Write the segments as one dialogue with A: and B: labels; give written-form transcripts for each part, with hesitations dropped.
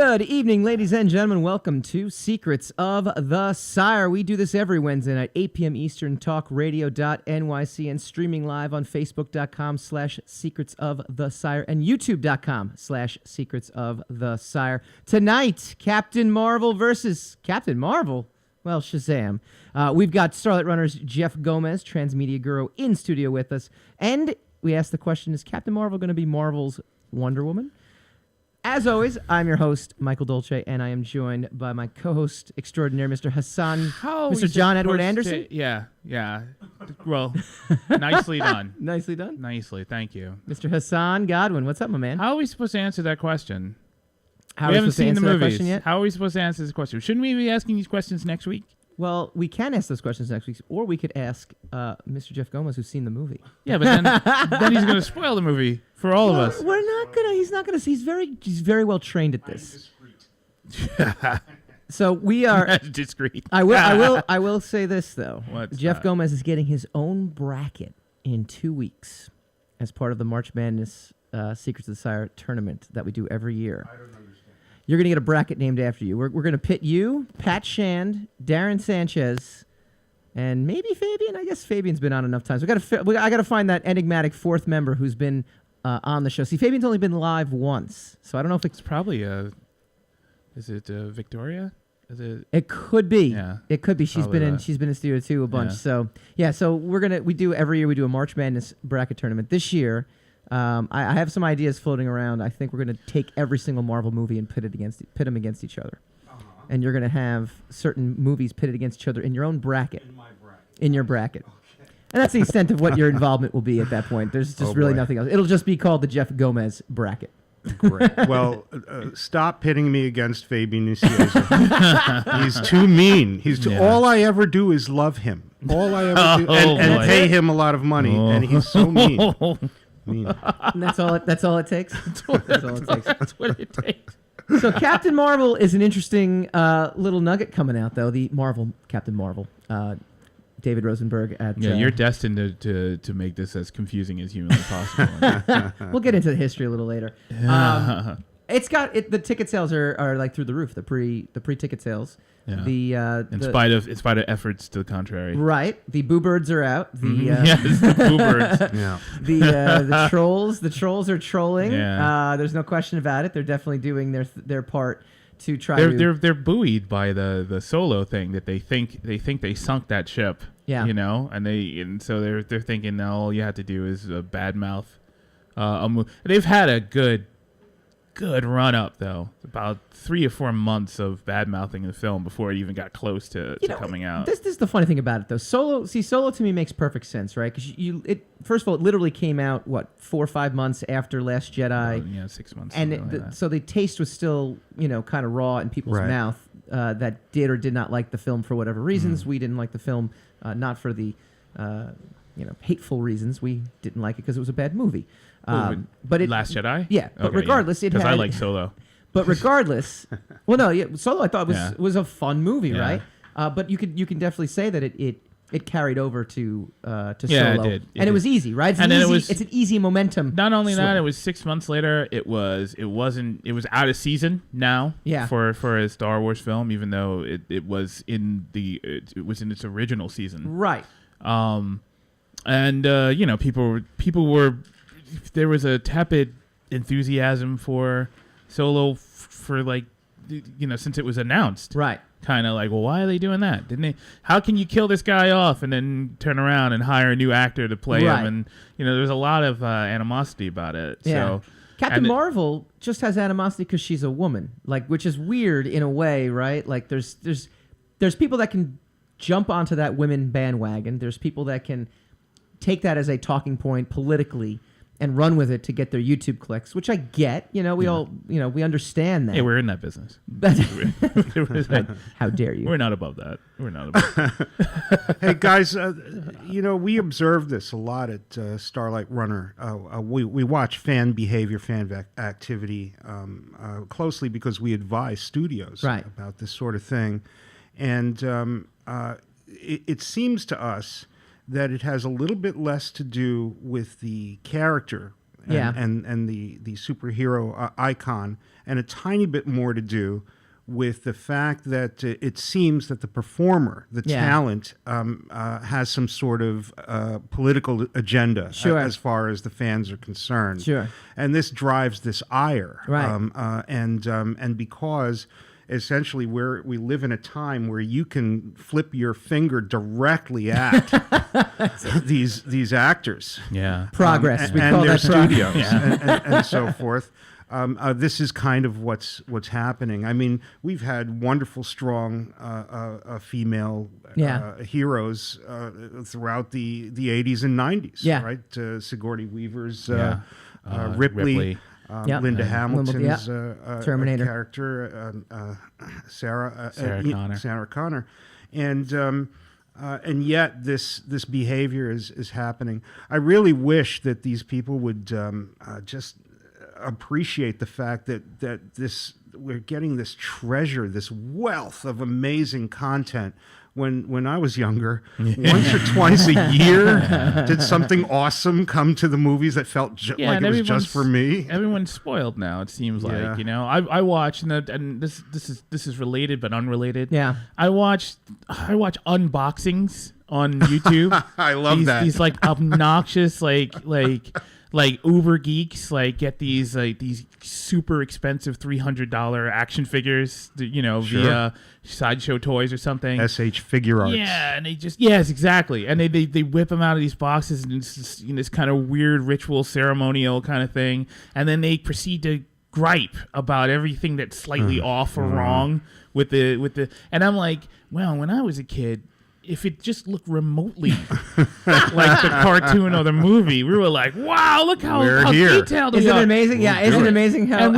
A: Good evening, ladies and gentlemen. Welcome to Secrets of the Sire. We do this every Wednesday night, 8 p.m. Eastern, talkradio.nyc, and streaming live on facebook.com/Secrets of the Sire and youtube.com/Secrets of the Sire. Tonight, Captain Marvel versus Captain Marvel. Well, Shazam. We've got Starlight Runner's Jeff Gomez, transmedia guru, in studio with us. And we asked the question, is Captain Marvel going to be Marvel's Wonder Woman? As always, I'm your host, Michael Dolce, and I am joined by my co-host extraordinaire, Mr. Hassan, Mr. John Edward Anderson.
B: Yeah. Well, nicely done.
A: Nicely done?
B: Nicely, thank you.
A: Mr. Hassan Godwin, what's up, my man?
B: How are we supposed to answer that question?
A: We haven't seen the movies
B: yet. How are we supposed to answer this question? Shouldn't we be asking these questions next week?
A: Well, we can ask those questions next week, or we could ask Mr. Jeff Gomez, who's seen the movie.
B: Yeah, but then he's going to spoil the movie for all of us.
A: We're not gonna. He's not gonna. He's very well trained at this. So we are
B: discreet.
A: I will say this though.
B: What's
A: Jeff
B: that?
A: Gomez is getting his own bracket in 2 weeks as part of the March Madness Secrets of the Sire tournament that we do every year.
C: I don't understand.
A: You're going to get a bracket named after you. We're going to pit you, Pat Shand, Darren Sanchez, and maybe Fabian. I guess Fabian's been on enough times. I got to find that enigmatic fourth member who's been on the show. See, Fabian's only been live once, so I don't know if
B: It's probably is it Victoria? Is it?
A: It could be.
B: Yeah,
A: it could be. She's
B: probably
A: been
B: that.
A: She's been in studio too a bunch.
B: Yeah.
A: So we do every year. We do a March Madness bracket tournament. This year, I have some ideas floating around. I think we're going to take every single Marvel movie and pit them against each other. And you're going to have certain movies pitted against each other in your own bracket.
C: In my bracket.
A: In your bracket. Okay. And that's the extent of what your involvement will be at that point. There's just really nothing else. It'll just be called the Jeff Gomez bracket.
C: Great. Well, stop pitting me against Fabian Nicieza. He's too mean. All I ever do is love him. All I ever do, and pay him a lot of money, and he's so mean.
A: And that's all it takes. That's all it takes.
B: That's what it takes.
A: So Captain Marvel is an interesting little nugget coming out, though. The Captain Marvel, David Rosenberg at.
B: Yeah, you're destined to make this as confusing as humanly possible.
A: We'll get into the history a little later. It's got the ticket sales are like through the roof. The pre-ticket sales.
B: Yeah. In spite of efforts to the contrary.
A: Right. The boobirds are out.
B: Yes, the boobirds.
C: Yeah.
A: The trolls are trolling.
B: Yeah.
A: There's no question about it. They're definitely doing their part to try
B: They're buoyed by the solo thing that they think they sunk that ship.
A: Yeah.
B: You know, and so they're thinking now all you have to do is badmouth a movie. They've had a good run up though, about 3 or 4 months of bad mouthing the film before it even got close to coming out.
A: This is the funny thing about it though. Solo to me makes perfect sense, right? Because first of all, it literally came out 4 or 5 months after Last Jedi.
B: 6 months.
A: And so the taste was still kind of raw in people's mouth that did or did not like the film for whatever reasons. We didn't like the film, not for the hateful reasons. We didn't like it because it was a bad movie. But
B: Last Jedi?
A: Yeah, but regardless,
B: because I like Solo.
A: But regardless, Solo I thought was a fun movie, right? But you can definitely say that it carried over to Solo,
B: it did.
A: It was easy, right? It's an easy momentum.
B: Not only that, it was 6 months later. It was out of season now.
A: Yeah.
B: For a Star Wars film, even though it was in its original season.
A: Right.
B: People were. There was a tepid enthusiasm for Solo since it was announced.
A: Right.
B: Kind of like, well, why are they doing that? Didn't they? How can you kill this guy off and then turn around and hire a new actor to play him? And there's a lot of animosity about it.
A: Yeah.
B: So
A: Captain Marvel just has animosity because she's a woman, which is weird in a way, right? Like there's people that can jump onto that women bandwagon. There's people that can take that as a talking point politically and run with it to get their YouTube clicks, which I get. We all, we understand that.
B: Hey, we're in that business.
A: How dare you?
B: We're not above that. We're not above that.
C: Hey, guys, we observe this a lot at Starlight Runner. We watch fan behavior, fan activity closely because we advise studios about this sort of thing. And it seems to us that it has a little bit less to do with the character and the superhero icon, and a tiny bit more to do with the fact that it seems that the performer, the talent, has some sort of political agenda as far as the fans are concerned.
A: Sure.
C: And this drives this ire.
A: Right.
C: And because essentially we live in a time where you can flip your finger directly at these actors.
B: Yeah.
A: Progress.
C: And,
A: we
C: and
A: call
C: their
A: that progress.
C: studios and so forth. This is kind of what's happening. I mean, we've had wonderful, strong female heroes throughout the 80s and 90s, right? Sigourney Weaver's Ripley. Linda Hamilton's
A: Terminator
C: character, Sarah Connor, and yet this behavior is happening. I really wish that these people would just appreciate the fact that we're getting this treasure, this wealth of amazing content. When I was younger, once or twice a year, did something awesome come to the movies that felt like it was just for me?
B: Everyone's spoiled now. It seems like, you know. I watch, and this is related but unrelated.
A: Yeah,
B: I watch unboxings on YouTube.
C: I love that.
B: These like obnoxious like Uber geeks get these super expensive $300 action figures, via Sideshow Toys or something.
C: SH Figure Arts.
B: Yeah, and they just exactly, and they whip them out of these boxes and it's just, this kind of weird ritual ceremonial kind of thing, and then they proceed to gripe about everything that's slightly off or wrong with the, and I'm like, well, when I was a kid, if it just looked remotely like the cartoon or the movie, we were like, "Wow, look how detailed!"
A: Isn't it amazing? Yeah, isn't it amazing how?
B: And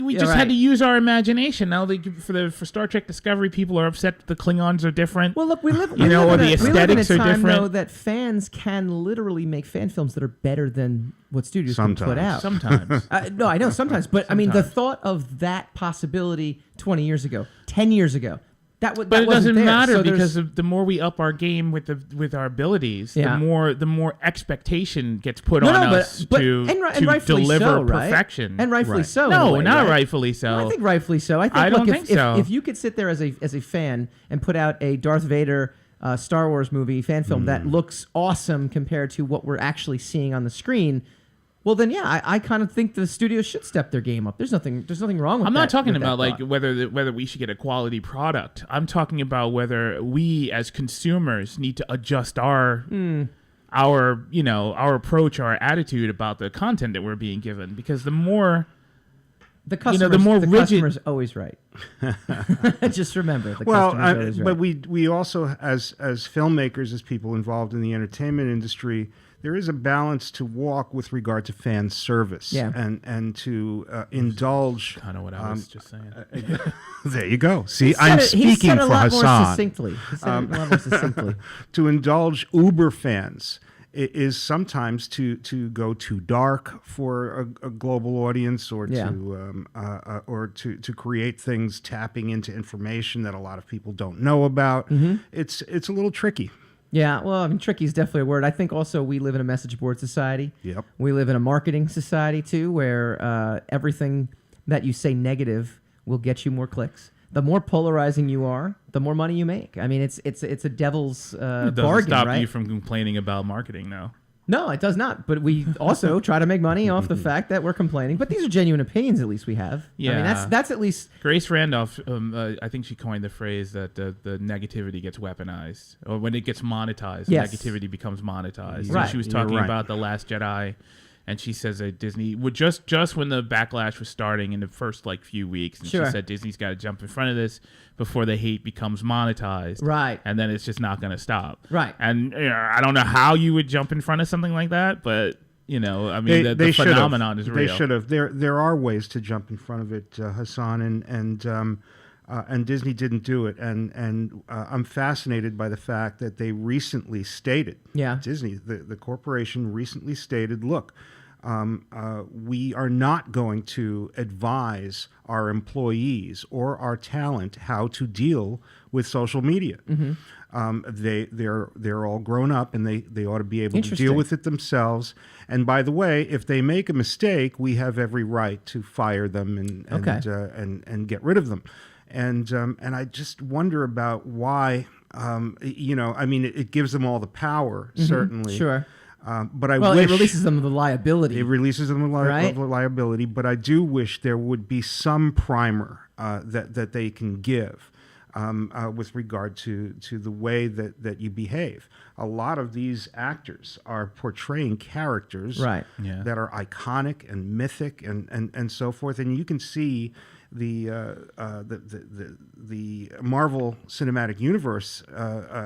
B: we just had to use our imagination. Now, for Star Trek Discovery, people are upset that the Klingons are different.
A: Well, look, we live,
B: or the aesthetics are different.
A: Though, that fans can literally make fan films that are better than what studios can put out.
B: Sometimes,
A: no, I know sometimes, but I mean, the thought of that possibility 20 years ago, 10 years ago. But
B: it doesn't matter because the more we up our game with our abilities, the more expectation gets put on us to deliver perfection.
A: And rightfully so.
B: No, not rightfully so.
A: I think rightfully so.
B: I don't think so.
A: If you could sit there as a fan and put out a Darth Vader Star Wars movie fan film that looks awesome compared to what we're actually seeing on the screen, well, then, I kind of think the studios should step their game up. There's nothing wrong with that.
B: I'm not talking about whether we should get a quality product. I'm talking about whether we as consumers need to adjust our approach, our attitude about the content that we're being given. Because the more
A: the customer's always right. Just remember, the customer's always right.
C: But we also, as filmmakers, as people involved in the entertainment industry, there is a balance to walk with regard to fan service and to indulge.
B: Kind of what I was just saying.
C: There you go. See, I'm speaking for Hassan.
A: He said it a lot more succinctly.
C: To indulge Uber fans is sometimes to go too dark for a global audience, or to create things tapping into information that a lot of people don't know about. It's a little tricky.
A: Yeah, well, I mean, tricky is definitely a word. I think also we live in a message board society.
C: Yep.
A: We live in a marketing society, too, where everything that you say negative will get you more clicks. The more polarizing you are, the more money you make. I mean, it's a devil's bargain,
B: It doesn't stop
A: right?
B: you from complaining about marketing, though.
A: No, it does not. But we also try to make money off the fact that we're complaining. But these are genuine opinions, at least we have.
B: Yeah.
A: I mean, that's at least...
B: Grace Randolph, I think she coined the phrase that the negativity gets weaponized. Or when it gets monetized, negativity becomes monetized.
A: Right.
B: And she was talking about The Last Jedi, and she says that Disney would just when the backlash was starting in the first few weeks, and she said Disney's got to jump in front of this before the hate becomes monetized,
A: right? And
B: then it's just not going to stop,
A: right?
B: And I don't know how you would jump in front of something like that, but I mean, the phenomenon is real.
C: They should have. There are ways to jump in front of it, Hassan, and Disney didn't do it, and I'm fascinated by the fact that they recently stated, Disney, the corporation recently stated, look, we are not going to advise our employees or our talent how to deal with social media. they're all grown up, and they ought to be able to deal with it themselves. And by the way, if they make a mistake, we have every right to fire them and get rid of them. And I just wonder about why. I mean, it gives them all the power, certainly.
A: Sure.
C: But I wish
A: it releases them of the liability.
C: It releases them of the liability. But I do wish there would be some primer that they can give with regard to the way that you behave. A lot of these actors are portraying characters that are iconic and mythic and so forth, and you can see the Marvel Cinematic Universe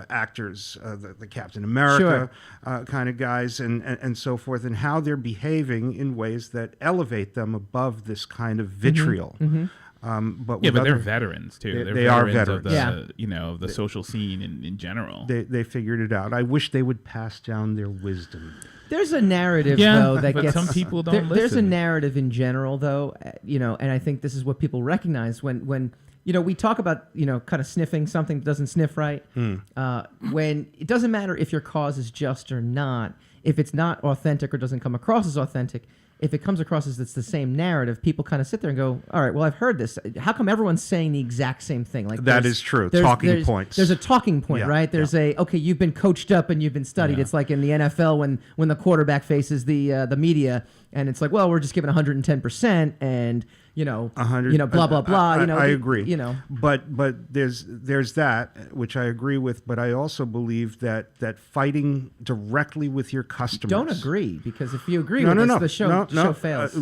C: actors, the Captain America kind of guys, and so forth, and how they're behaving in ways that elevate them above this kind of vitriol. But
B: they're veterans too.
C: They are veterans
B: of the social scene in general.
C: They figured it out. I wish they would pass down their wisdom.
A: There's a narrative, though, that
B: but
A: gets...
B: some people don't listen.
A: There's a narrative in general, though, and I think this is what people recognize when we talk about, kind of sniffing something that doesn't sniff right. When it doesn't matter if your cause is just or not, if it's not authentic or doesn't come across as authentic, if it comes across as it's the same narrative, people kind of sit there and go, all right, well, I've heard this. How come everyone's saying the exact same thing? Like
C: that is true. Talking points.
A: There's a talking point, right? There's okay, you've been coached up and you've been studied. It's like in the NFL when the quarterback faces the media, and it's like, well, we're just giving 110%, and blah blah blah.
C: I agree. But there's that, which I agree with. But I also believe that fighting directly with your customers.
A: Don't agree, because if you agree with us, the show fails.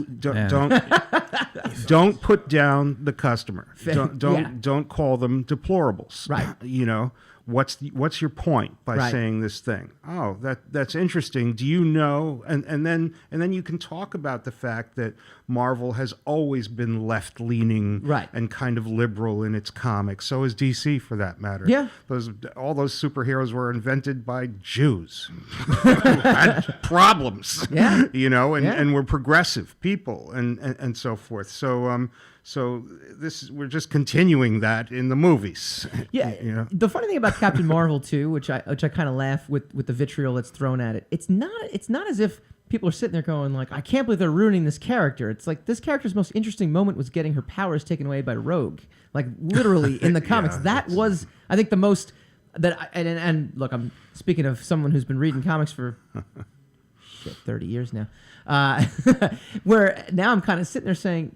C: Don't put down the customer. Don't call them deplorables.
A: Right.
C: What's your point by saying this thing? Oh, that's interesting. Do you know? And then you can talk about the fact that Marvel has always been left leaning and kind of liberal in its comics. So is DC, for that matter.
A: Yeah,
C: all those superheroes were invented by Jews who had problems.
A: Yeah,
C: and were progressive people and so forth. So we're just continuing that in the movies.
A: Yeah. The funny thing about Captain Marvel too, which I kind of laugh with the vitriol that's thrown at it. It's not as if people are sitting there going like, I can't believe they're ruining this character. It's like this character's most interesting moment was getting her powers taken away by Rogue. Like literally in the comics, that was I think the most that and look, I'm speaking of someone who's been reading comics for 30 years now. Where now I'm kind of sitting there saying,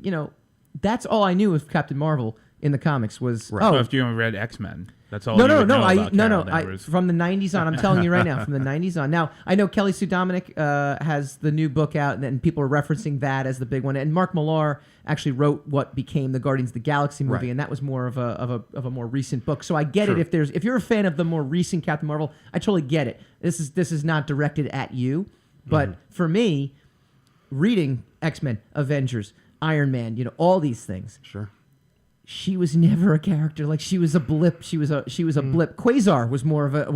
A: that's all I knew of Captain Marvel in the comimes was
B: so if you read X-Men, that's all.
A: No.
B: Danvers.
A: From the 90s on, I'm telling you right now, from the 90s on. Now I know Kelly Sue Dominic has the new book out, and people are referencing that as the big one. And Mark Millar actually wrote what became the Guardians of the Galaxy movie, and that was more of a more recent book. So I get it. If you're a fan of the more recent Captain Marvel, I totally get it. This is not directed at you, but for me, reading X-Men, Avengers, Iron Man, all these things.
C: Sure.
A: She was never a character. Like she was a blip. She was a blip. Quasar was more of a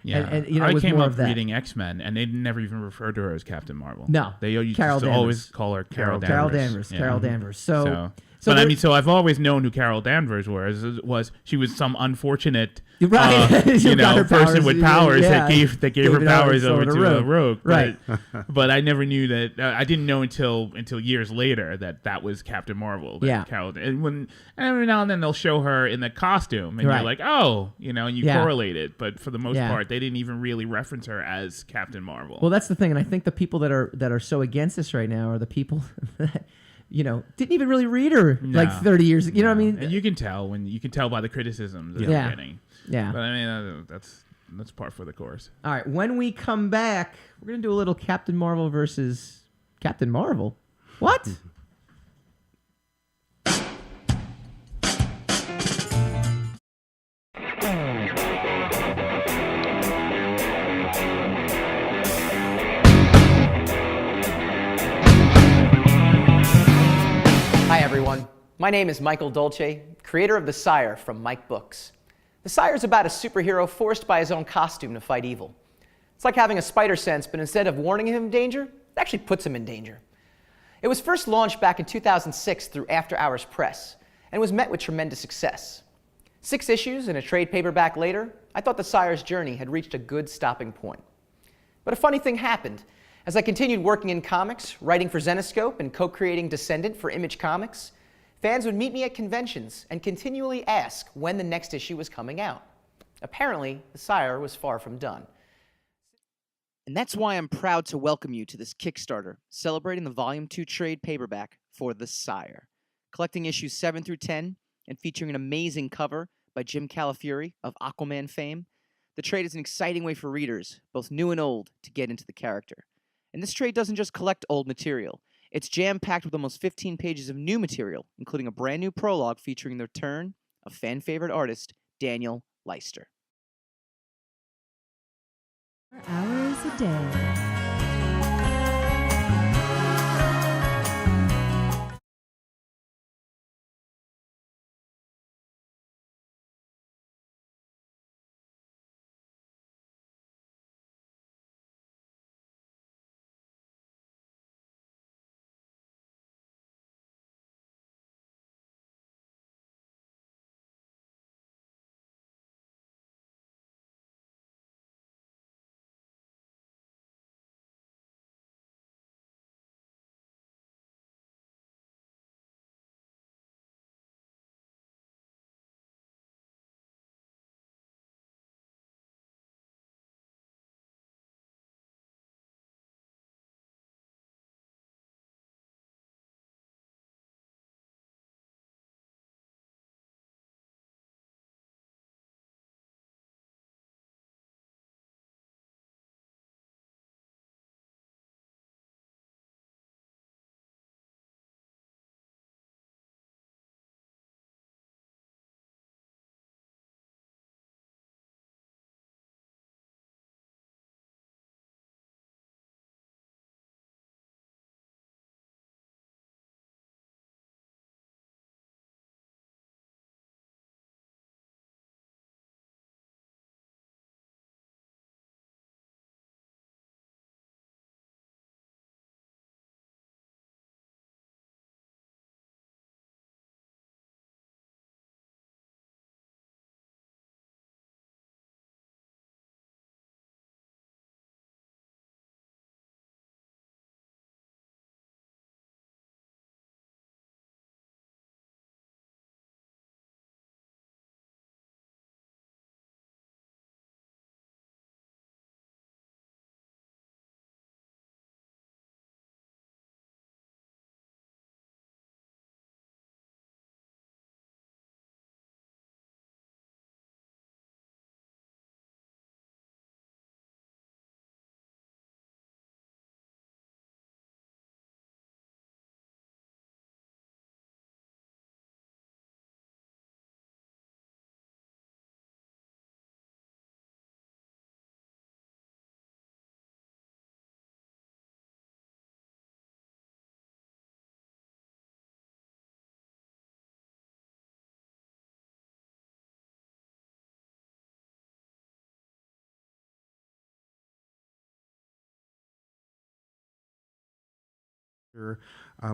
B: I came up reading X-Men, and they never even referred to her as Captain Marvel.
A: No,
B: they used to always call her Carol Danvers.
A: Carol Danvers. So
B: So I've always known who Carol Danvers was. She was some unfortunate, person with powers that gave her powers over to Rogue.
A: Right.
B: But I never knew that. I didn't know until years later that was Captain Marvel. Carol. And every now and then they'll show her in the costume, and you're like, oh, and you correlate it. But for the most part, they didn't even really reference her as Captain Marvel.
A: Well, that's the thing, and I think the people that are so against this right now are the people that. Didn't even really read her like 30 years ago. You know what I mean?
B: And you can tell by the criticisms that they're getting. Yeah. But I mean, that's par for the course.
A: All right. When we come back, we're going to do a little Captain Marvel versus Captain Marvel. What?
D: Hi everyone, my name is Michael Dolce, creator of The Sire from Mike Books. The Sire is about a superhero forced by his own costume to fight evil. It's like having a spider sense, but instead of warning him of danger, it actually puts him in danger. It was first launched back in 2006 through After Hours Press, and was met with tremendous success. 6 issues and a trade paperback later, I thought the Sire's journey had reached a good stopping point. But a funny thing happened. As I continued working in comics, writing for Zenescope and co-creating Descendant for Image Comics, fans would meet me at conventions and continually ask when the next issue was coming out. Apparently, the Sire was far from done. And that's why I'm proud to welcome you to this Kickstarter, celebrating the Volume 2 trade paperback for The Sire. Collecting issues 7 through 10 and featuring an amazing cover by Jim Calafiore of Aquaman fame, the trade is an exciting way for readers, both new and old, to get into the character. And this trade doesn't just collect old material. It's jam-packed with almost 15 pages of new material, including a brand new prologue featuring the return of fan-favorite artist Daniel Leister.
E: Hours a day.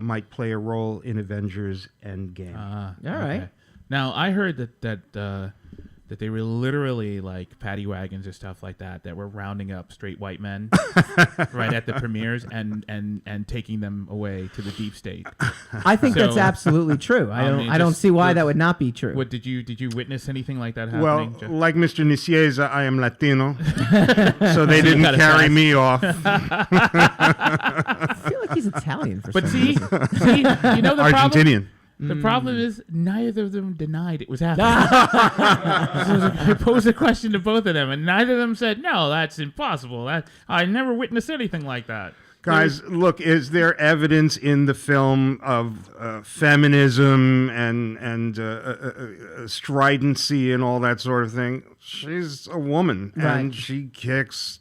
C: Might play a role in Avengers Endgame.
A: All right.
B: Okay. Now I heard that they were literally like paddy wagons or stuff like that were rounding up straight white men right at the premieres and taking them away to the deep state.
A: I think that's absolutely true. I don't see why that would not be true.
B: What did you witness anything like that happening?
C: Well, like Mr. Nicieza, I am Latino, so they didn't carry me off.
A: I feel like he's Italian for some reason.
B: See, you know the
C: Argentinian.
B: The problem is neither of them denied it was happening. So I posed a question to both of them, and neither of them said, "No, that's impossible. I never witnessed anything like that."
C: Guys, look, is there evidence in the film of feminism and stridency and all that sort of thing? She's a woman, and she kicks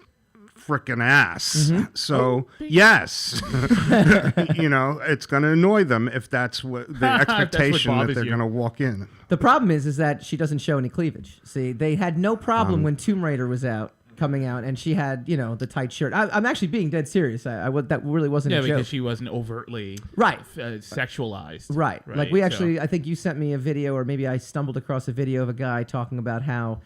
C: frickin' ass. So, yes, it's going to annoy them if that's what the expectation that they're going to walk in.
A: The problem is that she doesn't show any cleavage. See, they had no problem when Tomb Raider was out coming out, and she had, the tight shirt. I'm actually being dead serious. That really wasn't a joke.
B: because she wasn't overtly sexualized.
A: Right. Like I think you sent me a video, or maybe I stumbled across a video of a guy talking about how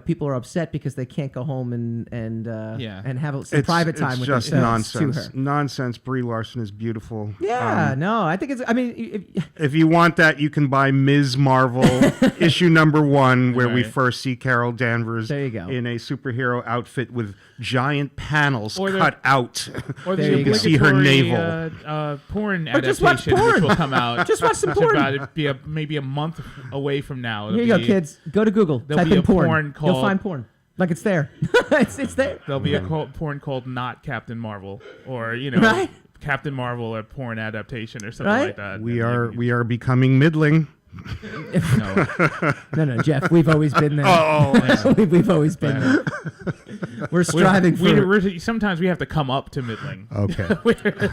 A: people are upset because they can't go home and have some private time with themselves.
C: It's just nonsense.
A: To her.
C: Nonsense. Brie Larson is beautiful.
A: Yeah, no, I think it's. I mean,
C: if you want that, you can buy Ms. Marvel issue number 1, where we first see Carol Danvers
A: there you go.
C: in a superhero outfit with giant panels cut out,
B: or
C: so you can see her navel.
B: Porn
A: or just watch
B: adaptation,
A: porn.
B: which will come out.
A: Just watch some porn.
B: It'll be maybe a month away from now.
A: Here you go, kids. Go to Google. Type in porn. You'll find porn. Like it's there. it's there.
B: There'll be a porn called Not Captain Marvel, or
A: right?
B: Captain Marvel, a porn adaptation or something like that.
C: We are becoming middling.
A: No, Jeff. We've always been there. We've always been there. We're striving for.
B: Sometimes we have to come up to middling.
C: Okay.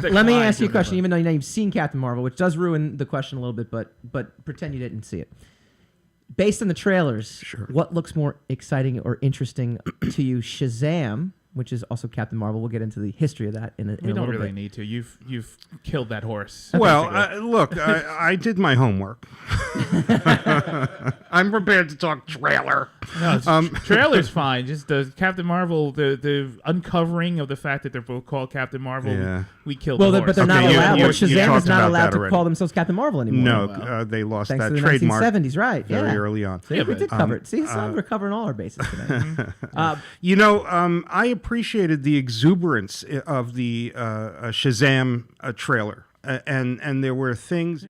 A: Let me ask you a question, even though you've seen Captain Marvel, which does ruin the question a little bit, but pretend you didn't see it. Based on the trailers, what looks more exciting or interesting to you? Shazam, which is also Captain Marvel. We'll get into the history of that in a little bit.
B: We don't really need to. You've killed that horse.
C: Well, look, I did my homework. I'm prepared to talk trailer.
B: No, trailer's fine. Just the Captain Marvel, the uncovering of the fact that they're both called Captain Marvel. Yeah. We killed the horse.
A: But they're not allowed. Shazam is not allowed to call themselves Captain Marvel anymore.
C: No, they lost
A: Thanks
C: that
A: to the
C: trademark.
A: 1970s, right?
C: Very early on.
A: See, we did cover it. See, we're covering all our bases today.
C: I appreciated the exuberance of the Shazam trailer, and there were things.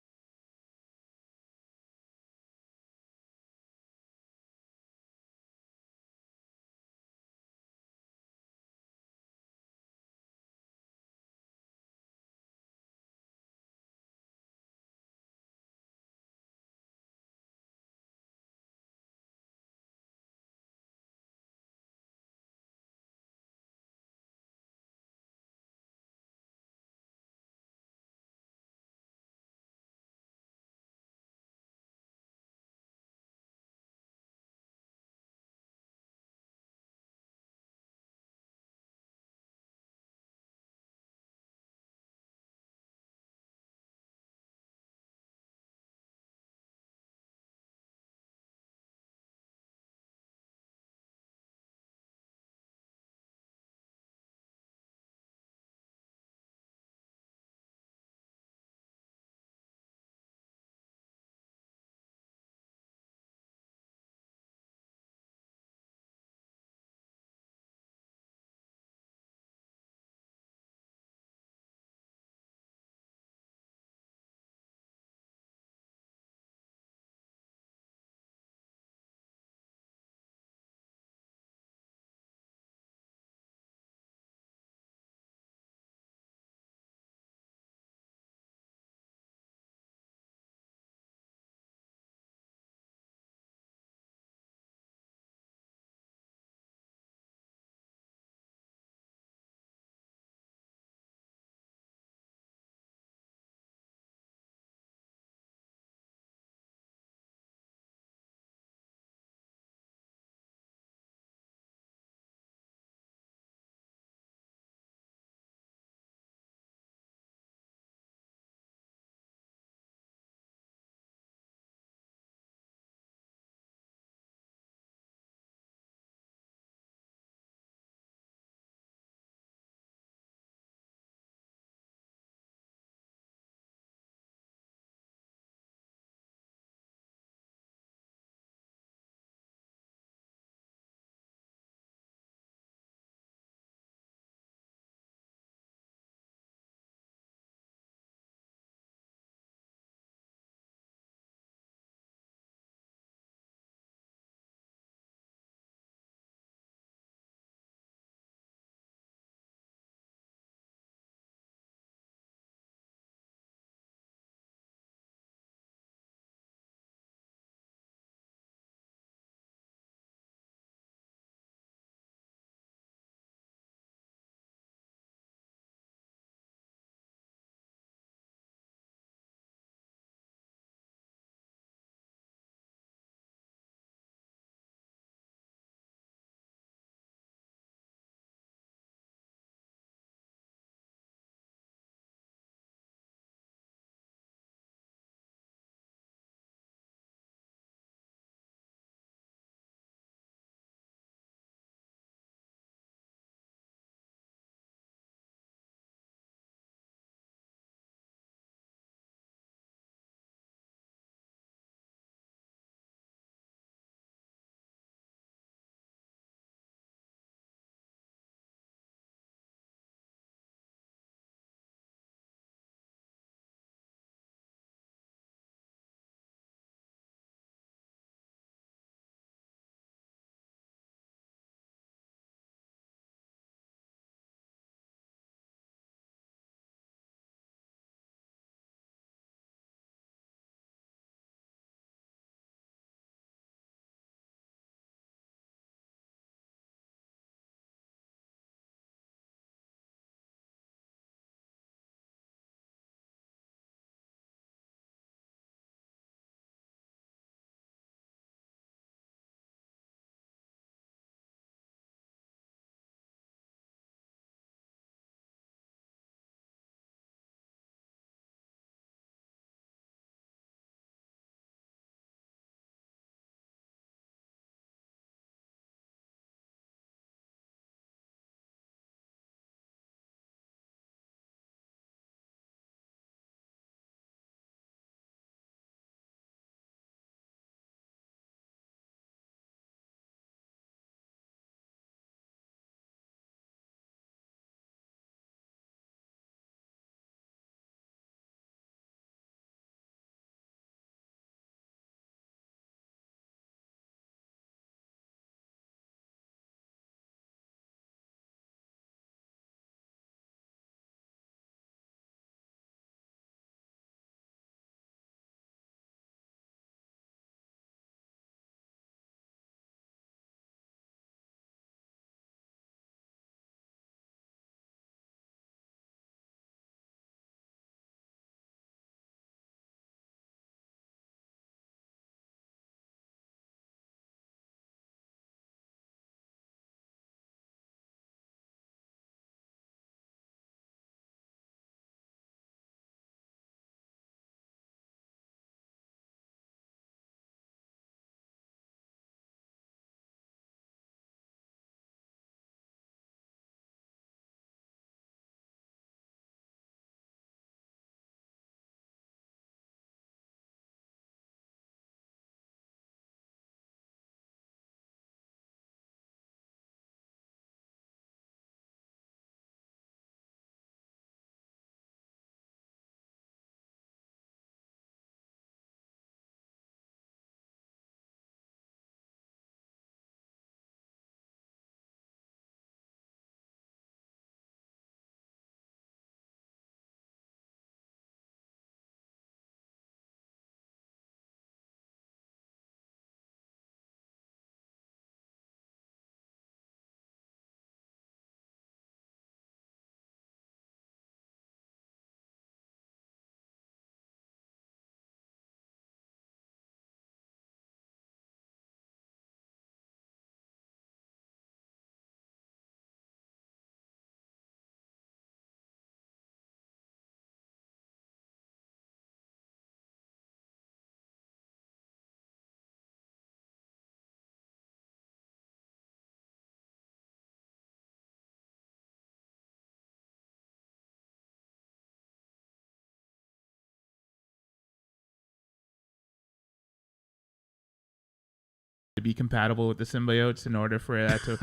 B: to be compatible with the symbiotes in order for that to.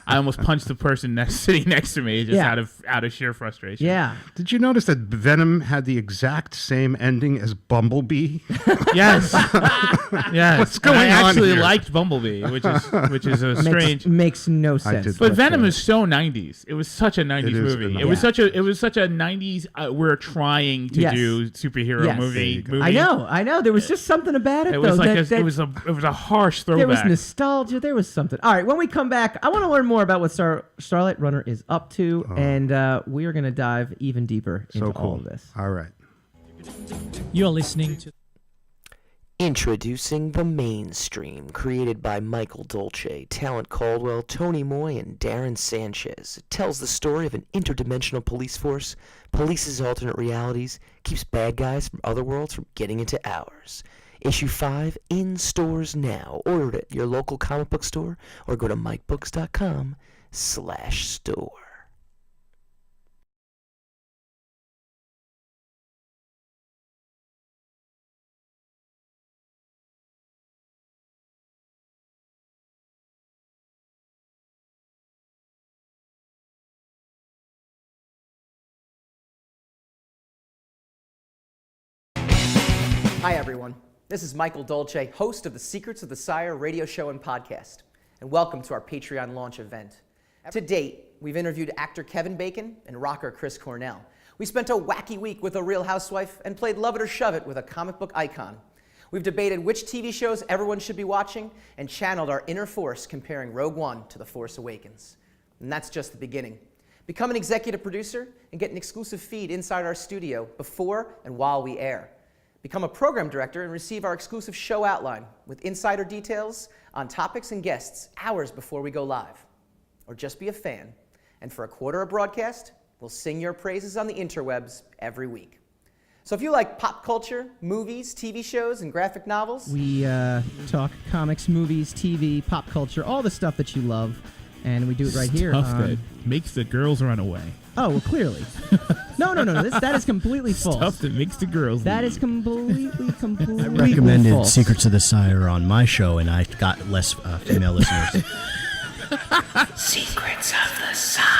B: I almost punched the person sitting next to me just out of sheer frustration.
A: Yeah.
C: Did you notice that Venom had the exact same ending as Bumblebee?
B: Yes. Yes.
C: What's going
B: I
C: on
B: actually
C: here?
B: liked Bumblebee, which is a strange.
A: Makes no sense.
B: But Venom is so 90s. It was such a 90s movie. It was such a 90s. We're trying to do superhero movie.
A: I know. There was just something about it.
B: It was
A: though,
B: it was a harsh throwback.
A: There was nostalgia. There was something. All right, when we come back, I want to learn more about what Starlight Runner is up to, and we are going to dive even deeper into all of this.
C: All right.
F: You're listening to
G: Introducing The Mainstream, created by Michael Dolce, Talent Caldwell, Tony Moy, and Darren Sanchez. It tells the story of an interdimensional police force, polices alternate realities, keeps bad guys from other worlds from getting into ours. Issue 5 in stores now. Order it at your local comic book store or go to mikebooks.com/store.
D: Hi, everyone. This is Michael Dolce, host of the Secrets of the Sire radio show and podcast, and welcome to our Patreon launch event. To date, we've interviewed actor Kevin Bacon and rocker Chris Cornell. We spent a wacky week with a real housewife and played Love It or Shove It with a comic book icon. We've debated which TV shows everyone should be watching and channeled our inner force comparing Rogue One to The Force Awakens. And that's just the beginning. Become an executive producer and get an exclusive feed inside our studio before and while we air. Become a program director and receive our exclusive show outline with insider details on topics and guests hours before we go live. Or just be a fan, and for $0.25 a broadcast, we'll sing your praises on the interwebs every week. So if you like pop culture, movies, TV shows, and graphic novels... We
A: talk comics, movies, TV, pop culture, all the stuff that you love, and we do it right here.
B: Stuff that makes the girls run away.
A: Oh, well, clearly. No. That is completely false.
B: Stuff that makes the girls
A: That
B: leave.
A: is completely
F: I recommended
A: false.
F: Secrets of the Sire on my show, and I got less female listeners.
G: Secrets of the Sire.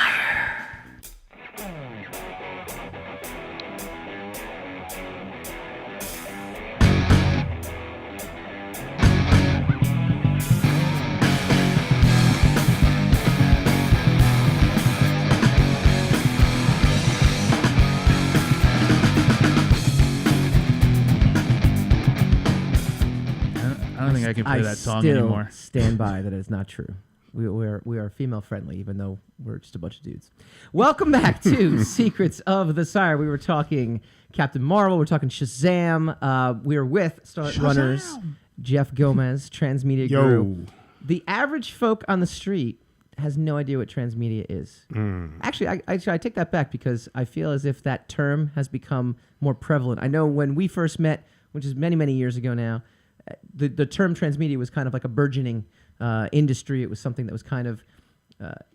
B: I don't think I can play that song
A: still
B: anymore.
A: Stand by that is not true. We are female friendly, even though we're just a bunch of dudes. Welcome back to Secrets of the Sire. We were talking Captain Marvel. We're talking Shazam. We are with Starlight Runners, Jeff Gomez, Transmedia Guru. The average folk on the street has no idea what transmedia is. Actually, I take that back because I feel as if that term has become more prevalent. I know when we first met, which is many, many years ago now, the term transmedia was kind of like a burgeoning industry. It was something that was kind of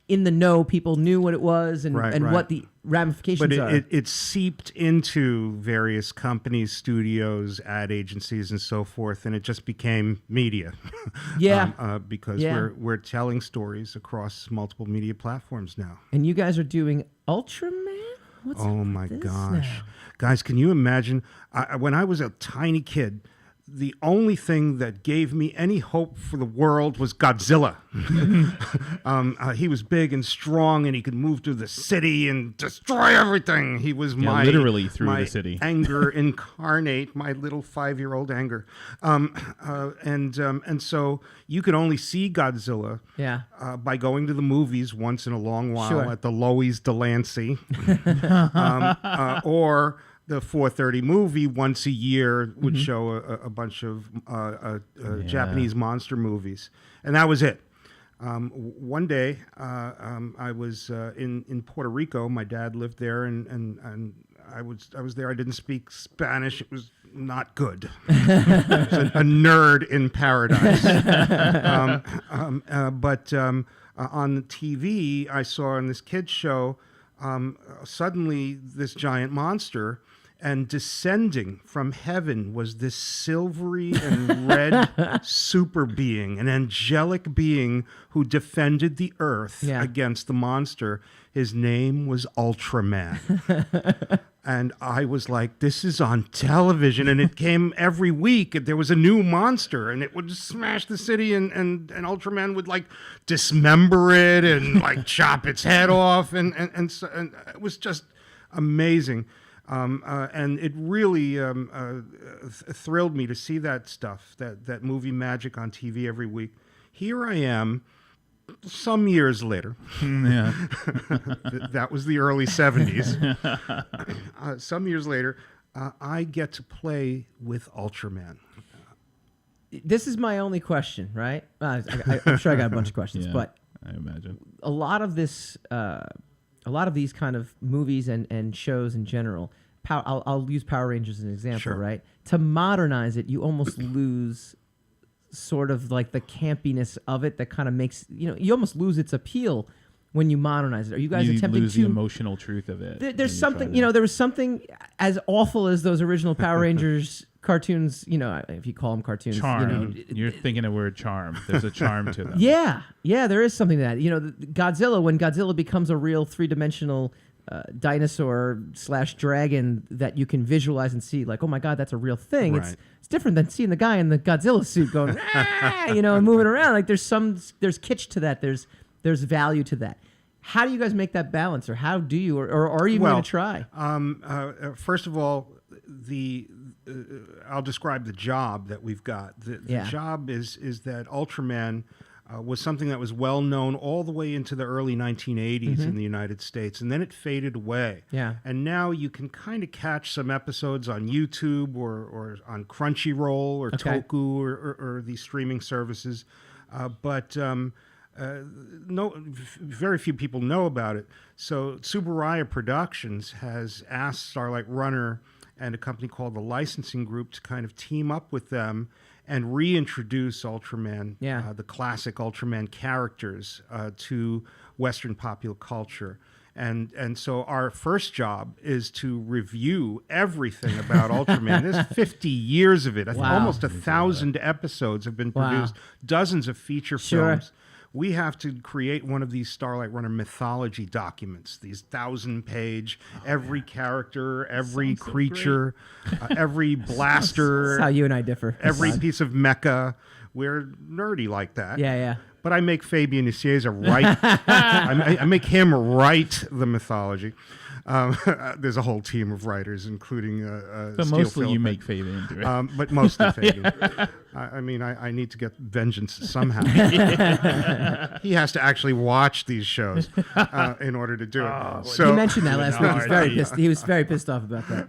A: in the know. People knew what it was and what the ramifications are.
C: But it seeped into various companies, studios, ad agencies, and so forth, and it just became media. Because we're telling stories across multiple media platforms now.
A: And you guys are doing Ultraman? What's
C: Oh my gosh. Guys, can you imagine? When I was a tiny kid, the only thing that gave me any hope for the world was Godzilla. He was big and strong, and he could move through the city and destroy everything. He was
B: literally through the city.
C: Anger incarnate, my little 5-year-old anger. And so you could only see Godzilla by going to the movies once in a long while at the Loews Delancey, or the 4:30 movie once a year would show a bunch of Japanese monster movies, and that was it. One day, I was in Puerto Rico. My dad lived there, and I was there. I didn't speak Spanish. It was not good. I was a nerd in paradise. But on the TV, I saw in this kids show suddenly this giant monster. and descending from heaven was this silvery and red super being, an angelic being who defended the earth against the monster. His name was Ultraman. And I was like, this is on television, and it came every week. There was a new monster, and it would smash the city, and Ultraman would like dismember it and like chop its head off, and it was just amazing. And it really thrilled me to see that stuff, that movie magic on TV every week. Here I am, some years later. That was the early 70s. Some years later, I get to play with Ultraman.
A: This is my only question, right? I'm sure I got a bunch of questions, but
B: I imagine
A: a lot of this, a lot of these kind of movies and shows in general. I'll use Power Rangers as an example, right? To modernize it, you almost lose sort of like the campiness of it that kind of makes, you almost lose its appeal when you modernize it. Are you guys attempting
B: lose
A: to...
B: the emotional truth of it.
A: There's something, there was something as awful as those original Power Rangers cartoons, if you call them cartoons.
B: Charm. You're thinking the word charm. There's a charm to them.
A: Yeah, there is something to that. Godzilla, when Godzilla becomes a real three-dimensional dinosaur / dragon that you can visualize and see, like, oh my God, that's a real thing.
C: Right.
A: It's different than seeing the guy in the Godzilla suit going, and moving around. Like there's kitsch to that. There's value to that. How do you guys make that balance, or how do you, or are you even going to try?
C: First of all, I'll describe the job that we've got. The job is that Ultraman was something that was well known all the way into the early 1980s in the United States, and then it faded away. Yeah. And now you can kind of catch some episodes on YouTube or on Crunchyroll or Toku or these streaming services, but very few people know about it. So Tsuburaya Productions has asked Starlight Runner and a company called the Licensing Group to kind of team up with them and reintroduce Ultraman, the classic Ultraman characters, to Western popular culture. And so our first job is to review everything about Ultraman. There's 50 years of it. Almost 1,000 episodes have been produced, dozens of feature films. We have to create one of these Starlight Runner mythology documents, these 1,000-page, every character, every creature, every blaster.
A: That's how you and I differ.
C: Every piece of mecha. We're nerdy like that.
A: Yeah.
C: But I make Fabian Nicieza write. I make him write the mythology. There's a whole team of writers, including
B: but
C: Steel
B: mostly
C: Phillip.
B: You make Fabian do it.
C: But mostly Fabian. I need to get vengeance somehow. He has to actually watch these shows in order to do it. So
A: he mentioned that last week. He was very pissed off about that.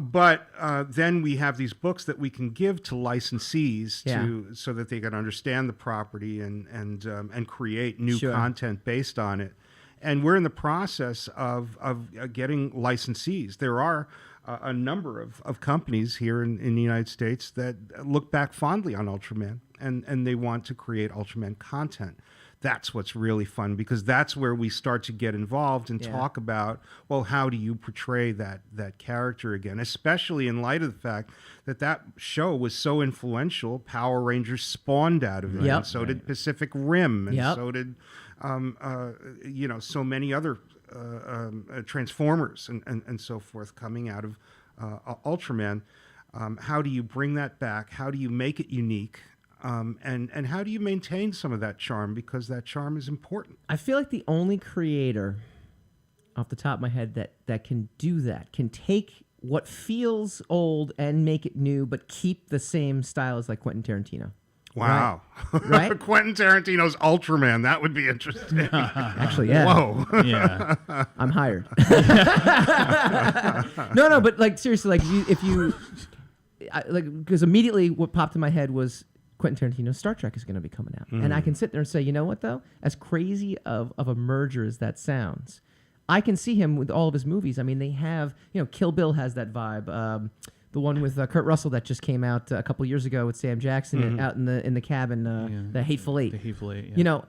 C: But then we have these books that we can give to licensees so that they can understand the property and create new content based on it. And we're in the process of getting licensees. There are a number of companies here in the United States that look back fondly on Ultraman, and they want to create Ultraman content. That's what's really fun, because that's where we start to get involved and talk about, well, how do you portray that character again, especially in light of the fact that show was so influential. Power Rangers spawned out of it, and so did Pacific Rim, and so did so many other Transformers and so forth coming out of Ultraman. How do you bring that back? How do you make it unique? And how do you maintain some of that charm? Because that charm is important.
A: I feel like the only creator off the top of my head that can do that, can take what feels old and make it new, but keep the same style as like Quentin Tarantino.
C: Wow.
A: Right?
C: Quentin Tarantino's Ultraman. That would be interesting.
A: Actually, yeah.
C: Whoa.
B: Yeah.
A: I'm hired. No, but like seriously, because immediately what popped in my head was Quentin Tarantino's Star Trek is going to be coming out. And I can sit there and say, you know what, though? As crazy of a merger as that sounds, I can see him with all of his movies. I mean, they have, Kill Bill has that vibe. The one with Kurt Russell that just came out a couple years ago with Sam Jackson out in the cabin, the Hateful Eight.
B: The Hateful Eight, yeah.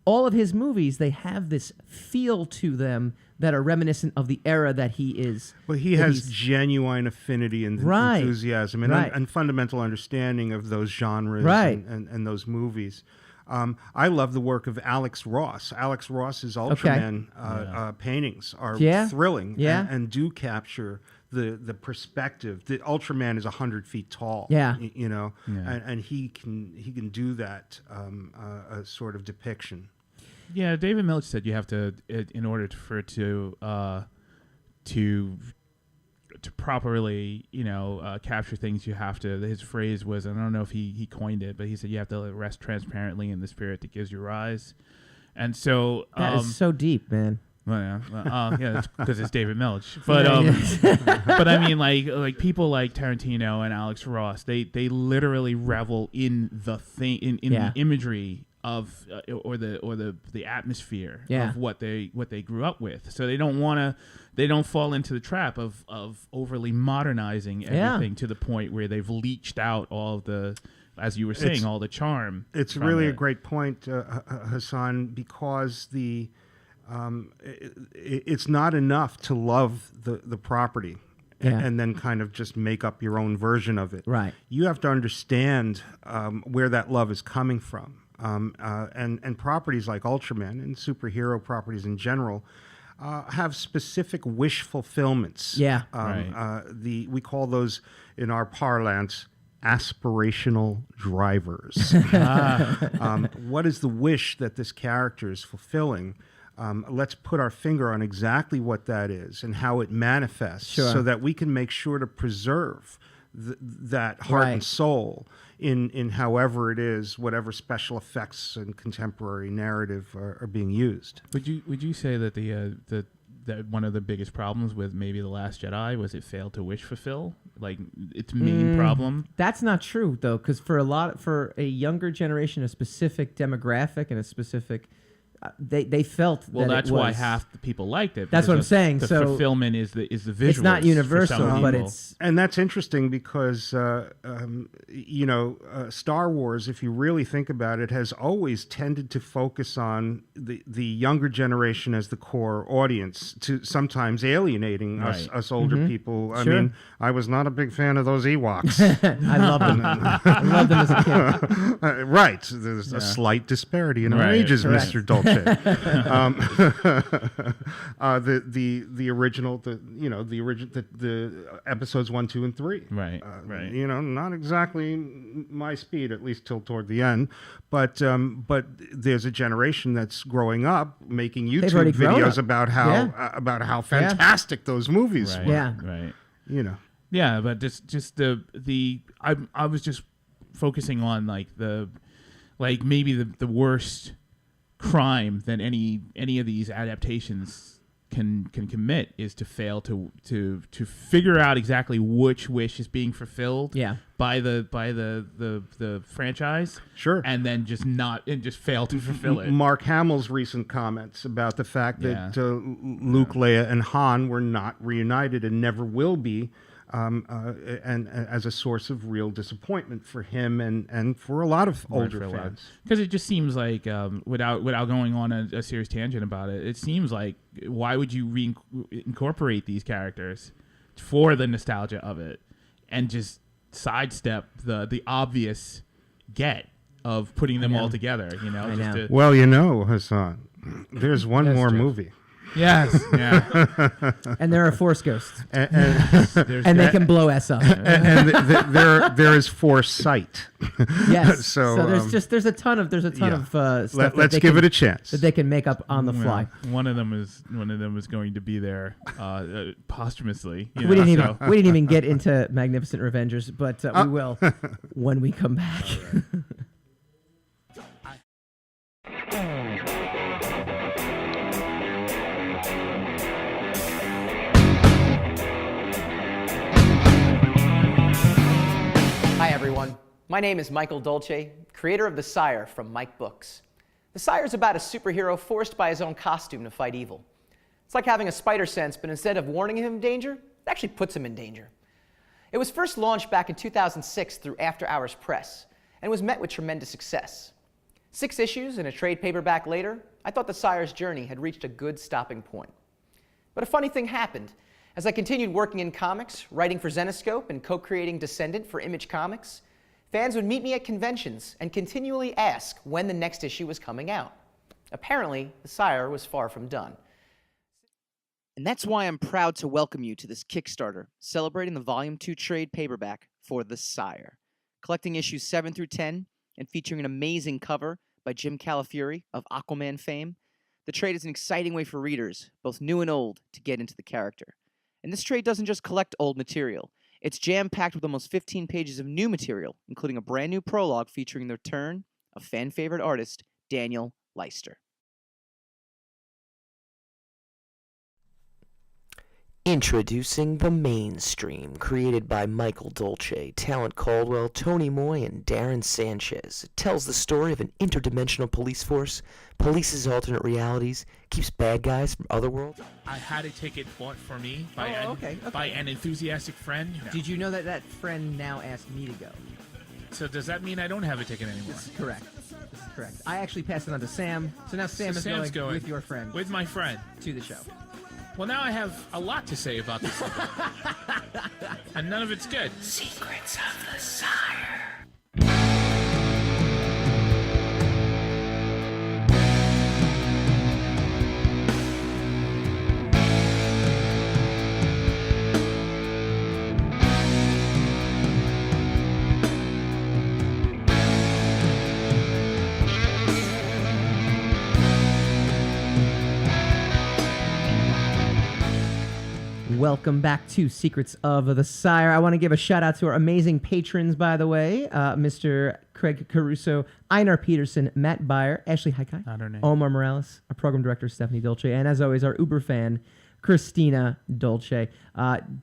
A: all of his movies, they have this feel to them that are reminiscent of the era that he is.
C: Well, he has genuine affinity and enthusiasm and fundamental understanding of those genres and those movies. I love the work of Alex Ross. Alex Ross's Ultraman paintings are thrilling and do capture the perspective. The Ultraman is 100 feet tall. And he can do that sort of depiction.
B: Yeah, David Milch said you have to, in order for it to properly, capture things, you have to. His phrase was, I don't know if he coined it, but he said you have to rest transparently in the spirit that gives you rise. And so
A: that is so deep, man.
B: Well, yeah, because it's David Milch. But but I mean, like people like Tarantino and Alex Ross, they literally revel in the thing, in the imagery of or the atmosphere of what they grew up with. So they don't fall into the trap of overly modernizing everything to the point where they've leached out all of the, as you were saying, all the charm.
C: It's really a great point, Hassan, because it's not enough to love the property and then kind of just make up your own version of it.
A: Right.
C: You have to understand where that love is coming from. And properties like Ultraman and superhero properties in general have specific wish fulfillments. We call those, in our parlance, aspirational drivers. What is the wish that this character is fulfilling? Let's put our finger on exactly what that is and how it manifests so that we can make sure to preserve that heart and soul in however it is, whatever special effects and contemporary narrative are being used.
B: Would you say that that one of the biggest problems with maybe The Last Jedi was it failed to wish fulfill, like its main problem?
A: That's not true though, because for a younger generation, a specific demographic and a specific they felt
B: that's why half the people liked it.
A: That's what I'm saying.
B: The
A: so
B: fulfillment is the visuals.
A: It's not universal, but
C: and that's interesting because Star Wars, if you really think about it, has always tended to focus on the younger generation as the core audience, to sometimes alienating us older people. I mean, I was not a big fan of those Ewoks.
A: I love them. I loved them as a kid.
C: Right. There's a slight disparity in our ages, Mr. Dolce. The original, the episodes 1, 2, and 3.
B: Right.
C: Not exactly my speed, at least till toward the end. But there's a generation that's growing up making YouTube videos about how fantastic those movies were.
B: Right. Yeah, but just I was just focusing on maybe the worst crime that any of these adaptations can commit is to fail to figure out exactly which wish is being fulfilled by the franchise, and then just fail to fulfill it.
C: Mark Hamill's recent comments about the fact that Luke, Leia, and Han were not reunited and never will be. And as a source of real disappointment for him and for a lot of older fans.
B: Because it just seems like, without going on a serious tangent about it, it seems like, why would you incorporate these characters for the nostalgia of it and just sidestep the obvious of putting them all together?
C: Hassan, there's one more movie.
B: Yes, yeah.
A: And there are Force ghosts, and they can blow us up.
C: And there is Foresight.
A: Yes.
C: So
A: there's a ton of stuff.
C: Let's give it a chance
A: that they can make up on the fly.
B: One of them is going to be there posthumously.
A: We didn't even get into Magnificent Revengers, but we will when we come back.
D: Hi everyone, my name is Michael Dolce, creator of The Sire from Mike Books. The Sire is about a superhero forced by his own costume to fight evil. It's like having a spider sense, but instead of warning him of danger, it actually puts him in danger. It was first launched back in 2006 through After Hours Press, and was met with tremendous success. 6 issues and a trade paperback later, I thought the Sire's journey had reached a good stopping point. But a funny thing happened. As I continued working in comics, writing for Zenescope and co-creating Descendant for Image Comics, fans would meet me at conventions and continually ask when the next issue was coming out. Apparently, the Sire was far from done. And that's why I'm proud to welcome you to this Kickstarter, celebrating the Volume 2 trade paperback for The Sire. Collecting issues 7 through 10 and featuring an amazing cover by Jim Calafiore of Aquaman fame, the trade is an exciting way for readers, both new and old, to get into the character. And this trade doesn't just collect old material. It's jam-packed with almost 15 pages of new material, including a brand new prologue featuring the return of fan-favorite artist Daniel Leister.
G: Introducing The Mainstream, created by Michael Dolce, Talent Caldwell, Tony Moy, and Darren Sanchez. It tells the story of an interdimensional police force, polices alternate realities, keeps bad guys from other worlds.
B: I had a ticket bought for me by,
A: okay.
B: by an enthusiastic friend. No.
A: Did you know that that friend now asked me to go?
B: So does that mean I don't have a ticket anymore?
A: This is correct. This is correct. I actually passed it on to Sam, so now Sam is
B: Sam's
A: going with your friend
B: With my friend.
A: to the show.
B: Well, now I have a lot to say about this. And none of it's good.
G: Secrets of the Sire.
A: Welcome back to Secrets of the Sire. I want to give a shout out to our amazing patrons, by the way, Mr. Craig Caruso, Einar Peterson, Matt Byer, Ashley Haikai,
B: Not her name.
A: Omar Morales, our program director, Stephanie Dolce, and as always, our Uber fan, Christina Dolce.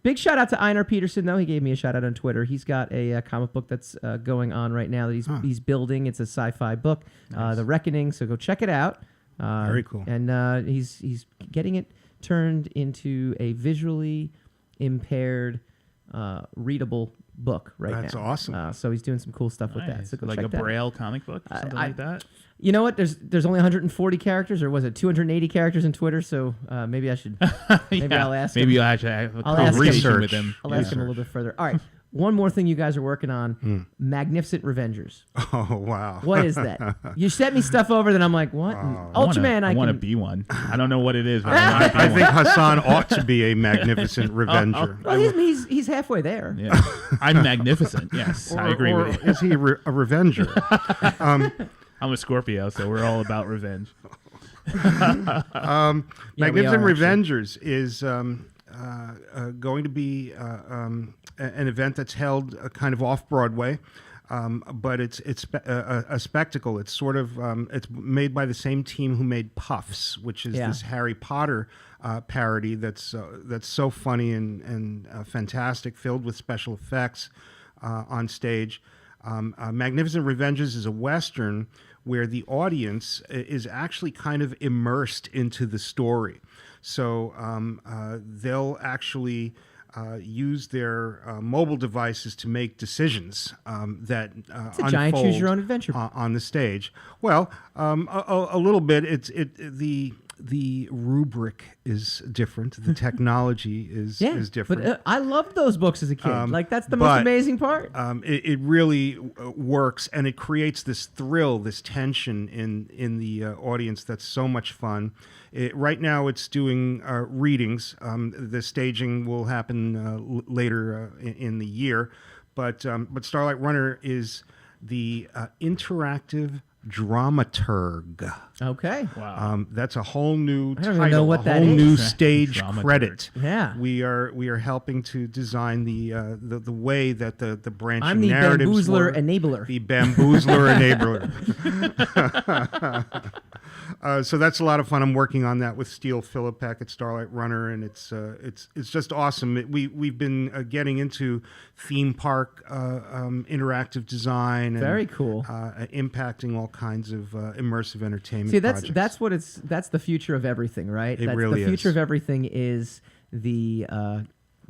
A: Big shout out to Einar Peterson, though. He gave me a shout out on Twitter. He's got a comic book that's going on right now that he's building. It's a sci-fi book, The Reckoning, so go check it out.
C: Very cool.
A: And he's getting it turned into a visually impaired, readable book right now.
C: That's awesome.
A: So he's doing some cool stuff with that. So go
B: like
A: check
B: a
A: that out.
B: Braille comic book, something like that.
A: You know what? There's only 140 characters, or was it 280 characters in Twitter? So maybe I should. Maybe I'll ask.
B: Maybe
A: him.
B: you'll actually have a
A: I'll ask him.
B: conversation with him.
A: I'll ask him a little bit further. All right. One more thing you guys are working on, Magnificent Revengers.
C: Oh, wow.
A: What is that? You sent me stuff over that I'm like, what? Ultraman,
B: I want to
A: can...
B: be one. I don't know what it is, but
C: I think Hassan ought to be a magnificent revenger.
A: Well, he's halfway there.
B: Yeah. I'm magnificent. Yes, I agree
C: or
B: with you.
C: is he a revenger?
B: I'm a Scorpio, so we're all about revenge.
C: Magnificent
A: are,
C: Revengers is going to be an event that's held kind of off Broadway, but it's a spectacle. It's sort of it's made by the same team who made Puffs, which is this Harry Potter parody that's so funny and fantastic, filled with special effects on stage. Magnificent Revengers is a Western where the audience is actually kind of immersed into the story. So they'll actually use their mobile devices to make decisions that
A: It's a giant choose your own adventure
C: on the stage. Well, a little bit. The rubric is different. The technology is different.
A: But I loved those books as a kid. That's the most amazing part.
C: It really works, and it creates this thrill, this tension in the audience that's so much fun. Right now, it's doing readings. The staging will happen later in the year, but Starlight Runner is the interactive dramaturg.
A: Okay.
B: Wow.
C: That's a whole new
A: I don't
C: title,
A: even know what
C: a
A: that
C: whole
A: is.
C: new stage
B: Dramaturg.
C: credit.
A: Yeah.
C: We are helping to design the way that the branching
A: I'm the
C: narratives
A: bamboozler
C: work.
A: enabler.
C: The bamboozler enabler. So that's a lot of fun. I'm working on that with Steele Philippek at Starlight Runner, and it's just awesome. We've been getting into theme park interactive design. And,
A: Very cool.
C: Impacting all kinds of immersive entertainment.
A: See,
C: projects.
A: that's the future of everything, right?
C: It really
A: the future
C: is.
A: of everything is the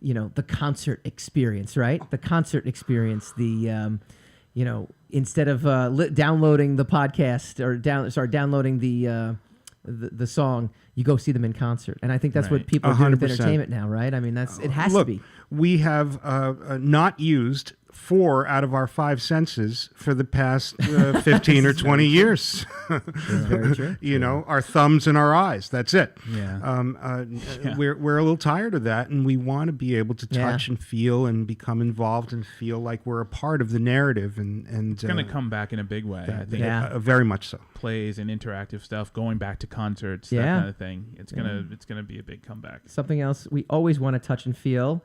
A: the concert experience, right? The concert experience, the instead of downloading the podcast or downloading the song, you go see them in concert. And I think that's what people do with entertainment now, right? I mean, it has to be.
C: We have not used 4 out of our 5 senses for the past 15 or 20 years.
A: Very true.
C: You know, our thumbs and our eyes. That's it.
B: Yeah.
C: We're a little tired of that, and we want to be able to touch and feel and become involved and feel like we're a part of the narrative. And
B: it's going to come back in a big way. I think.
C: Very much so.
B: Plays and interactive stuff, going back to concerts, that kind of thing. It's gonna be a big comeback.
A: Something else we always want to touch and feel.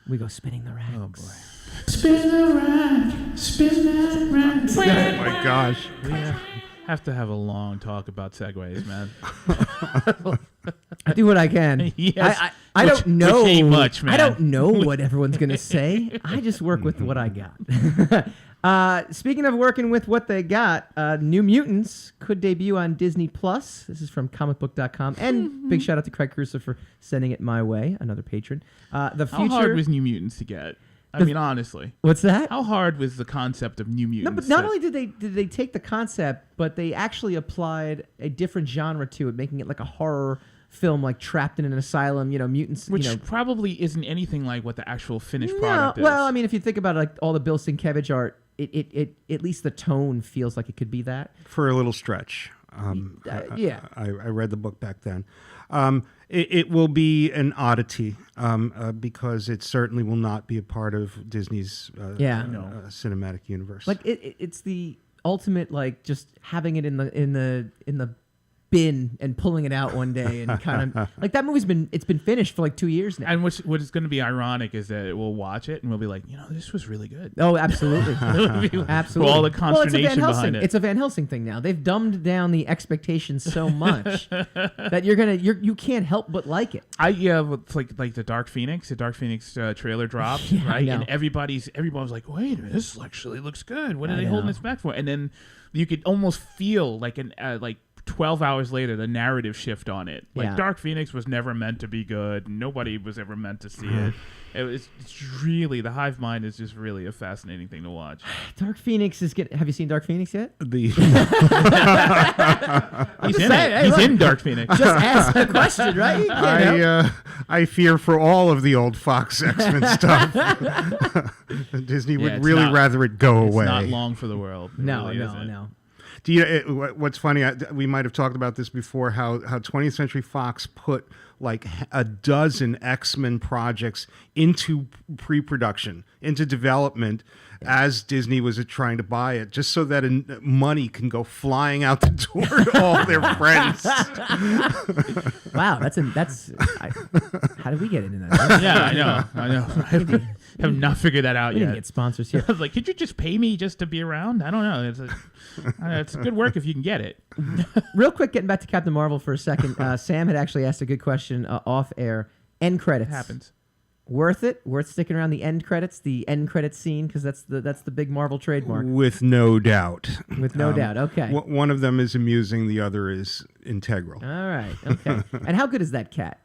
A: We go spinning the rack.
B: Oh boy.
H: Spin the rack, spin that rack.
C: Oh my gosh.
B: We have to have a long talk about segues, man.
A: I do what I can.
B: Yes.
A: I don't know.
B: Which ain't much, man.
A: I don't know what everyone's going to say. I just work with what I got. Speaking of working with what they got, New Mutants could debut on Disney+. This is from comicbook.com. And big shout out to Craig Caruso for sending it my way, another patron. The future,
B: How hard was New Mutants to get? I mean, honestly.
A: What's that?
B: How hard was the concept of New Mutants?
A: No, but not only did they take the concept, but they actually applied a different genre to it, making it like a horror film, like trapped in an asylum, mutants.
B: Which probably isn't anything like what the actual finished product is.
A: Well, I mean, if you think about it, like all the Bill Sienkiewicz art, it at least the tone feels like it could be that.
C: For a little stretch.
A: Yeah.
C: I read the book back then. It will be an oddity because it certainly will not be a part of Disney's cinematic universe.
A: Like it's the ultimate, like just having it in the bin and pulling it out one day and kind of like that movie's been finished for like 2 years now.
B: And what is going to be ironic is that we'll watch it and we'll be like, this was really good.
A: Oh, absolutely. Absolutely.
B: For all the consternation behind it.
A: It's a Van Helsing thing now. They've dumbed down the expectations so much that you can't help but like it.
B: It's like the Dark Phoenix. The Dark Phoenix trailer dropped, right? And everybody was like, wait a minute, this actually looks good. What are they holding this back for? And then you could almost feel like 12 hours later, the narrative shift on it. Like Dark Phoenix was never meant to be good. Nobody was ever meant to see it. It's really, the hive mind is just really a fascinating thing to watch.
A: Dark Phoenix is good. Have you seen Dark Phoenix yet?
B: He's in Dark Phoenix.
A: Just ask the question, right?
C: I fear for all of the old Fox X-Men stuff. Disney would really rather it go away.
B: It's not long for the world.
A: No.
C: Do you? What's funny? We might have talked about this before. How 20th Century Fox put like a dozen X-Men projects into pre-production, into development, as Disney was trying to buy it, just so that money can go flying out the door to all their friends.
A: Wow, how did we get into that?
B: Yeah, I know. I have not figured that out
A: we
B: yet.
A: Didn't get sponsors here.
B: I was like, could you just pay me just to be around? I don't know. It's good work if you can get it.
A: Real quick, getting back to Captain Marvel for a second. Sam had actually asked a good question off air. End credits.
B: It happens.
A: Worth it? Worth sticking around the end credits scene, because that's the big Marvel trademark.
C: With no doubt.
A: With no doubt. Okay.
C: One of them is amusing. The other is integral.
A: All right. Okay. And how good is that cat?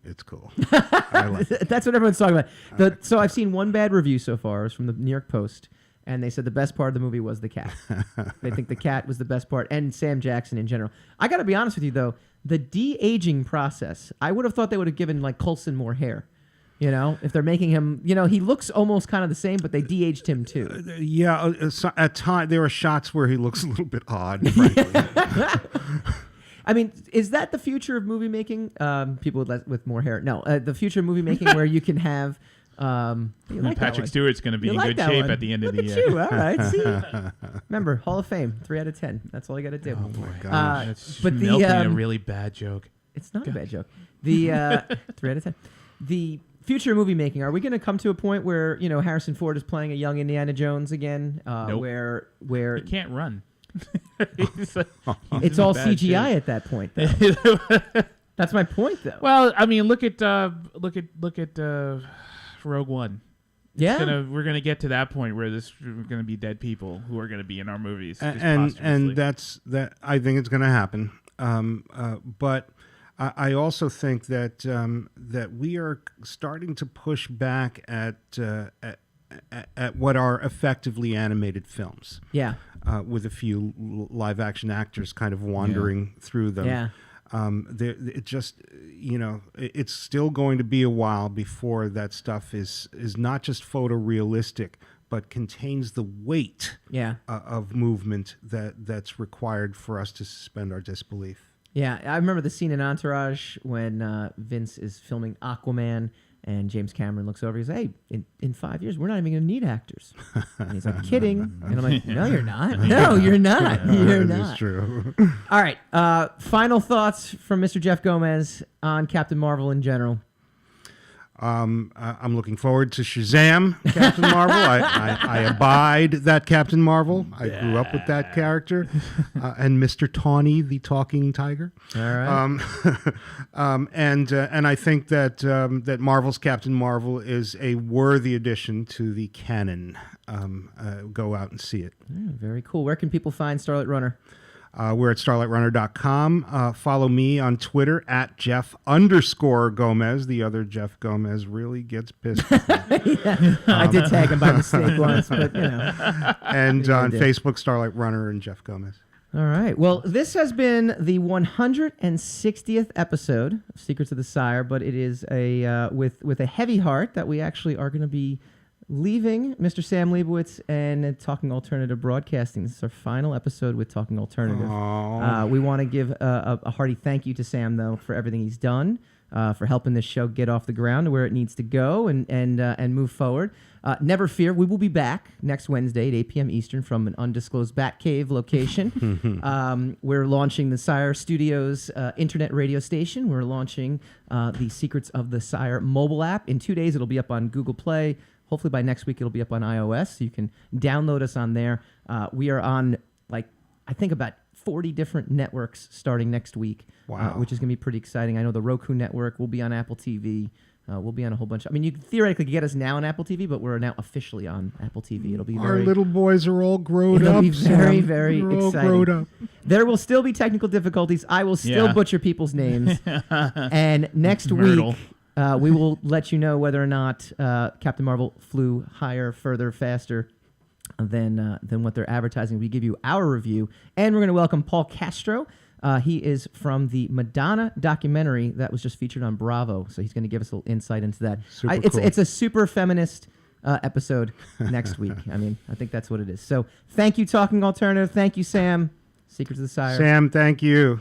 C: It's cool. I like it.
A: That's what everyone's talking about. So I've seen one bad review so far. It was from the New York Post, and they said the best part of the movie was the cat. They think the cat was the best part, and Sam Jackson in general. I got to be honest with you though, the de-aging process. I would have thought they would have given like Coulson more hair. If they're making him, he looks almost kind of the same, but they de-aged him too.
C: At times there are shots where he looks a little bit odd, frankly.
A: I mean, is that the future of movie making? People with more hair? No, the future of movie making where you can have.
B: Patrick Stewart's going to be in good shape at the end of the year.
A: You. All right, see. Remember, Hall of Fame, 3 out of 10. That's all you got to do.
C: Oh my God!
B: But a really bad joke.
A: It's not a bad joke. The 3 out of 10. The future of movie making. Are we going to come to a point where Harrison Ford is playing a young Indiana Jones again?
B: Nope.
A: Where
B: he can't run.
A: It's all CGI shape. At that point. That's my point, though.
B: Well, I mean, look at Rogue One. We're gonna get to that point where we're gonna be dead people who are gonna be in our movies,
C: and that's that. I think it's gonna happen. But I also think that that we are starting to push back at at what are effectively animated films.
A: Yeah.
C: With a few live action actors kind of wandering through them.
A: Yeah.
C: It just, it's still going to be a while before that stuff is not just photorealistic, but contains the weight of movement that's required for us to suspend our disbelief.
A: Yeah, I remember the scene in Entourage when Vince is filming Aquaman and James Cameron looks over. He's like, hey, in 5 years, we're not even going to need actors. And he's like, kidding. And I'm like, no, you're not. No, you're not. You're not.
C: That's true.
A: All right. Final thoughts from Mr. Jeff Gomez on Captain Marvel in general.
C: I'm looking forward to Shazam, Captain Marvel. I abide that Captain Marvel. I grew up with that character, and Mr. Tawny, the talking tiger.
A: All right.
C: And I think that Marvel's Captain Marvel is a worthy addition to the canon. Go out and see it.
A: Very cool. Where can people find Starlight Runner?
C: We're at starlightrunner.com. Follow me on Twitter at Jeff_Gomez. The other Jeff Gomez really gets pissed.
A: I did tag him by mistake once, but
C: And on Facebook, Starlight Runner and Jeff Gomez.
A: All right. Well, this has been the 160th episode of Secrets of the Sire, but it is a with a heavy heart that we actually are going to be leaving Mr. Sam Leibowitz and Talking Alternative Broadcasting. This is our final episode with Talking Alternative. We want to give a hearty thank you to Sam, though, for everything he's done, for helping this show get off the ground to where it needs to go and move forward. Never fear, we will be back next Wednesday at 8 p.m. Eastern from an undisclosed Batcave location. We're launching the Sire Studios internet radio station. We're launching the Secrets of the Sire mobile app. In 2 days, it'll be up on Google Play. Hopefully by next week, it'll be up on iOS, so you can download us on there. We are on, I think about 40 different networks starting next week, which is going to be pretty exciting. I know the Roku network will be on Apple TV. We'll be on a whole bunch. I mean, you can theoretically get us now on Apple TV, but we're now officially on Apple TV. It'll be
C: Our little boys are all grown up.
A: It'll be very,
C: Sam.
A: very
C: They're all
A: exciting.
C: grown up.
A: There will still be technical difficulties. I will still butcher people's names. And next week, we will let you know whether or not Captain Marvel flew higher, further, faster than what they're advertising. We give you our review, and we're going to welcome Paul Castro. He is from the Madonna documentary that was just featured on Bravo, so he's going to give us a little insight into that. It's a super feminist episode next week. I mean, I think that's what it is. So thank you, Talking Alternative. Thank you, Sam. Secrets of the Sire.
C: Sam, thank you.